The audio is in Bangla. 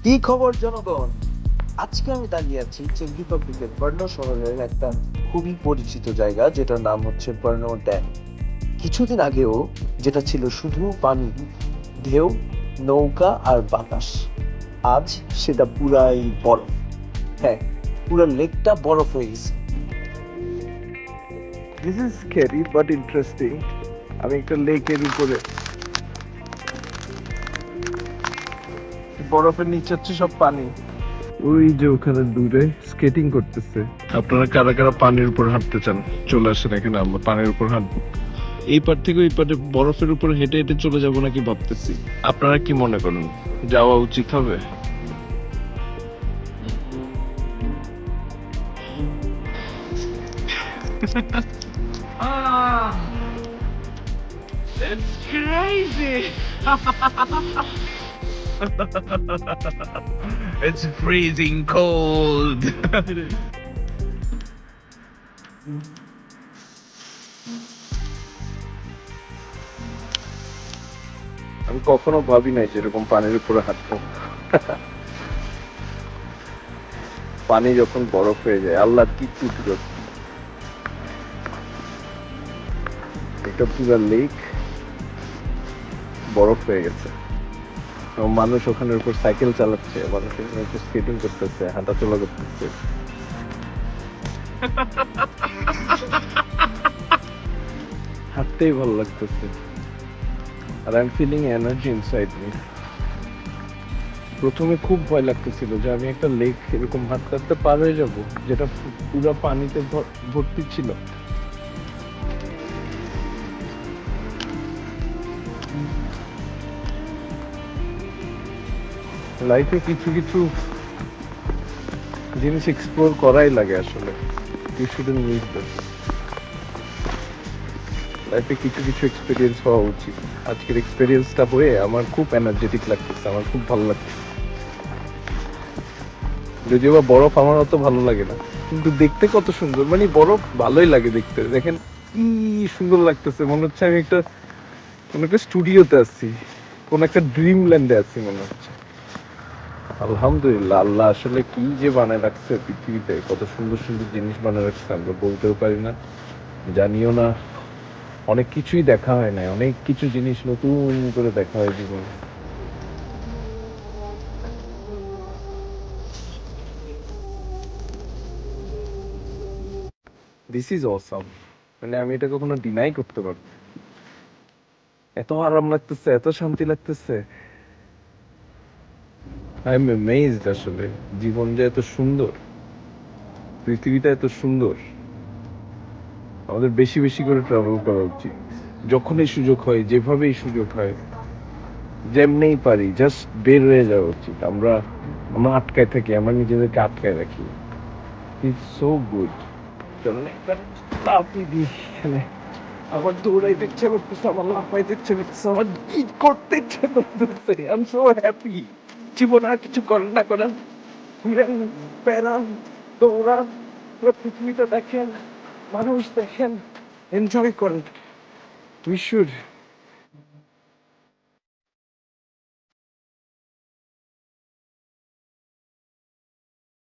কি খবর জনগণ? আজকে আমি দাঁড়িয়ে আছি চেক রিপাবলিকের ব্রনো শহরের একটা খুবই পরিচিত জায়গা যেটার নাম হচ্ছে ব্রনো ড্যাম। কিছুদিন আগেও যেটা ছিল শুধু পানি, ঢেউ, নৌকা আর বাতাস, আজ সেটা পুরাই বরফ। হ্যাঁ, পুরো লেকটা বরফ হয়ে গেছে। This is scary but interesting. আমি একটা লেকের উপরে, বরফের নিচে হচ্ছে সব পানি। ওই যে ওখানে দূরে স্কেটিং করতেছে। আপনারা কারা কারা পানির উপর হাঁটতে চান চলে আসেন এখানে, আমরা পানির উপর হাঁটবো। এই পার থেকে ওই পারে বরফের উপর হেঁটে হেঁটে চলে যাবো নাকি ভাবতেছি। আপনারা কি মনে করেন, যাওয়া উচিত হবে? It's crazy. It's freezing cold. আমি কখনো ভাবি নাই যেরকম পানির উপরে হাঁটবো। পানি যখন বরফ হয়ে যায়, আল্লাহ কি কুদরত! একটা পুরো লেক বরফ হয়ে গেছে এবং মানুষ ওখানের উপর সাইকেল চালাচ্ছে, মানুষ ওখানের উপর স্কেটিং করতেছে, হাঁটাচলা করতেছে। হাঁটতেই ভালো লাগতেছে, আর I am feeling energy inside me. প্রথমে খুব ভয় লাগতেছিল যে আমি একটা লেক এরকম হাঁটতে হাঁটতে পার হয়ে যাবো, যেটা পুরো পানিতে ভর্তি ছিল। লাইফে কিছু কিছু জিনিস এক্সপ্লোর করাই লাগে আসলে। You shouldn't miss that. লাইফে কিছু কিছু এক্সপিরিয়েন্স হওয়া উচিত। আজকের এক্সপিরিয়েন্সটা হয়ে আমার খুব এনার্জেটিক লাগতেছে, আমার খুব ভালো লাগতেছে। যদিও বা বরফ আমার অত ভালো লাগে না, কিন্তু দেখতে কত সুন্দর, মানে বরফ ভালোই লাগে দেখতে। দেখেন কি সুন্দর লাগতেছে, মনে হচ্ছে আমি একটা কোন একটা স্টুডিওতে আছি, কোন একটা ড্রিম ল্যান্ডে আছি মনে হচ্ছে। আলহামদুলিল্লাহ, আল্লাহ আসলে কি যে বানায় রাখছে পৃথিবীতে, কত সুন্দর সুন্দর জিনিস বানায় রাখছে আমরা বলতেও পারি না, জানিও না। অনেক কিছুই দেখা হয় না, অনেক কিছু জিনিস নতুন করে দেখা হয় জীবনে। দিস ইজ অসাম, মানে আমি এটা কখনো ডিনাই করতে পারবো না। এত আরাম লাগতেছে, এত শান্তি লাগতেছে। আই এম অ্যামেজড আসলে, জীবন যে এত সুন্দর, পৃথিবীটা এত সুন্দর। আমাদের বেশি বেশি করে ট্রাভেল করা উচিত, যখনই সুযোগ হয়, যেভাবেই সুযোগ হয়, যেমনেই পারি জাস্ট বের হয়ে যাওয়া উচিত। আমরা আমরা আটকায় থাকি, আমরা নিজেদেরকে আটকায় রাখি। It's so good. চলুন একবার লাফিয়ে দিই এখানে। আমার দৌড়াইতে ইচ্ছে করতেছে, আমার লাফাইতে ইচ্ছে করতেছে, আমার কি করতে ইচ্ছে করতেছে। I am so happy. জীবন আর কিছু করেন না করেন, ঘুরেন, বেড়ান, দৌড়ান, পুরো পৃথিবীটা দেখেন, মানুষ দেখেন, এনজয় করেন। We should